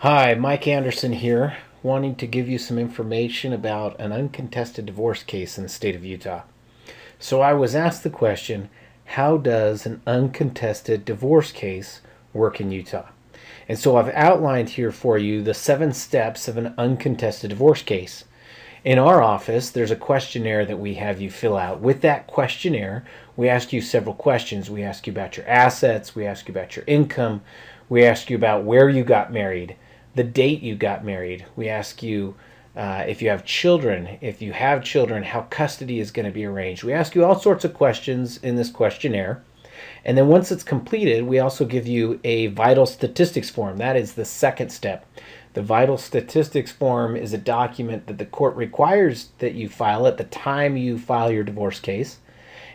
Hi, Mike Anderson here, wanting to give you some information about an uncontested divorce case in the state of Utah. So I was asked the question, how does an uncontested divorce case work in Utah? And so I've outlined here for you the 7 steps of an uncontested divorce case. In our office, there's a questionnaire that we have you fill out. With that questionnaire, we ask you several questions. We ask you about your assets, we ask you about your income, we ask you about where you got married, the date you got married. We ask you if you have children. If you have children, how custody is going to be arranged. We ask you all sorts of questions in this questionnaire. And then once it's completed, we also give you a vital statistics form. That is the second step. The vital statistics form is a document that the court requires that you file at the time you file your divorce case.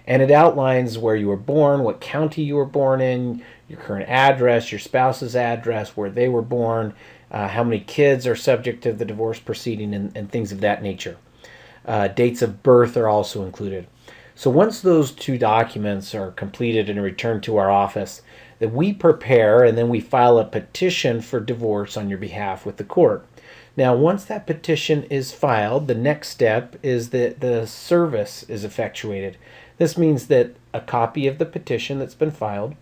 And it outlines where you were born, what county you were born in, your current address, your spouse's address, where they were born, how many kids are subject to the divorce proceeding, and things of that nature. Dates of birth are also included. So once those 2 documents are completed and returned to our office, that we prepare and then we file a petition for divorce on your behalf with the court. Now, once that petition is filed, the next step is that the service is effectuated. This means that a copy of the petition that's been filed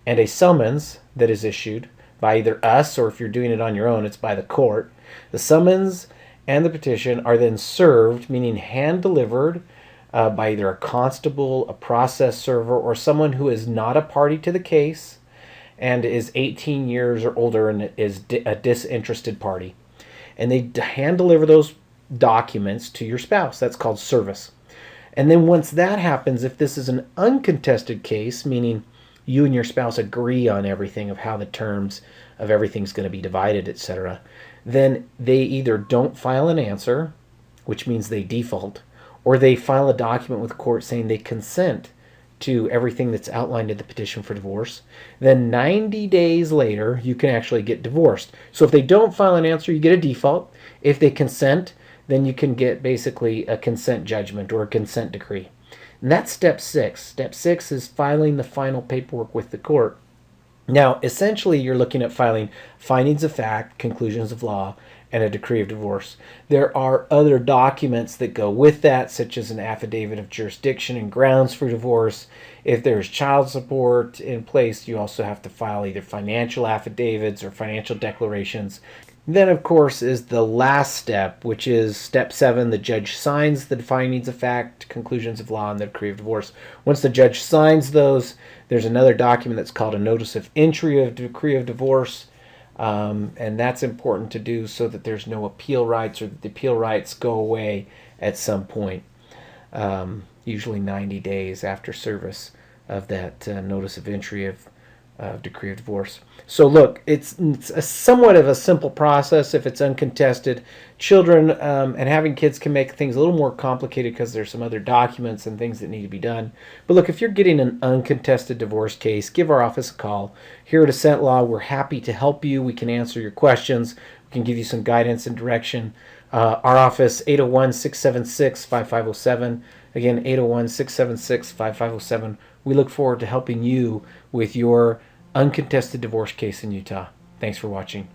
and a summons that is issued by either us, or if you're doing it on your own, it's by the court. The summons and the petition are then served, meaning hand delivered, by either a constable, a process server, or someone who is not a party to the case and is 18 years or older and is a disinterested party. And they hand deliver those documents to your spouse. That's called service. And then once that happens, if this is an uncontested case, meaning you and your spouse agree on everything of how the terms of everything's going to be divided, etc., then they either don't file an answer, which means they default, or they file a document with the court saying they consent to everything that's outlined in the petition for divorce. Then 90 days later, you can actually get divorced. So if they don't file an answer, you get a default. If they consent, then you can get basically a consent judgment or a consent decree. And that's step 6. Step 6 is filing the final paperwork with the court. Now, essentially, you're looking at filing findings of fact, conclusions of law, and a decree of divorce. There are other documents that go with that, such as an affidavit of jurisdiction and grounds for divorce. If there's child support in place, you also have to file either financial affidavits or financial declarations. Then, of course, is the last step, which is step 7. The judge signs the findings of fact, conclusions of law, and the decree of divorce. Once the judge signs those, there's another document that's called a notice of entry of decree of divorce. And that's important to do so that there's no appeal rights, or that the appeal rights go away at some point, usually 90 days after service of that notice of entry of decree of divorce. So look, it's a somewhat of a simple process if it's uncontested. Children and having kids can make things a little more complicated because there's some other documents and things that need to be done. But look, if you're getting an uncontested divorce case, give our office a call. Here at Ascent Law, we're happy to help you. We can answer your questions. We can give you some guidance and direction. Our office, 801-676-5507. Again, 801-676-5507. We look forward to helping you with your uncontested divorce case in Utah. Thanks for watching.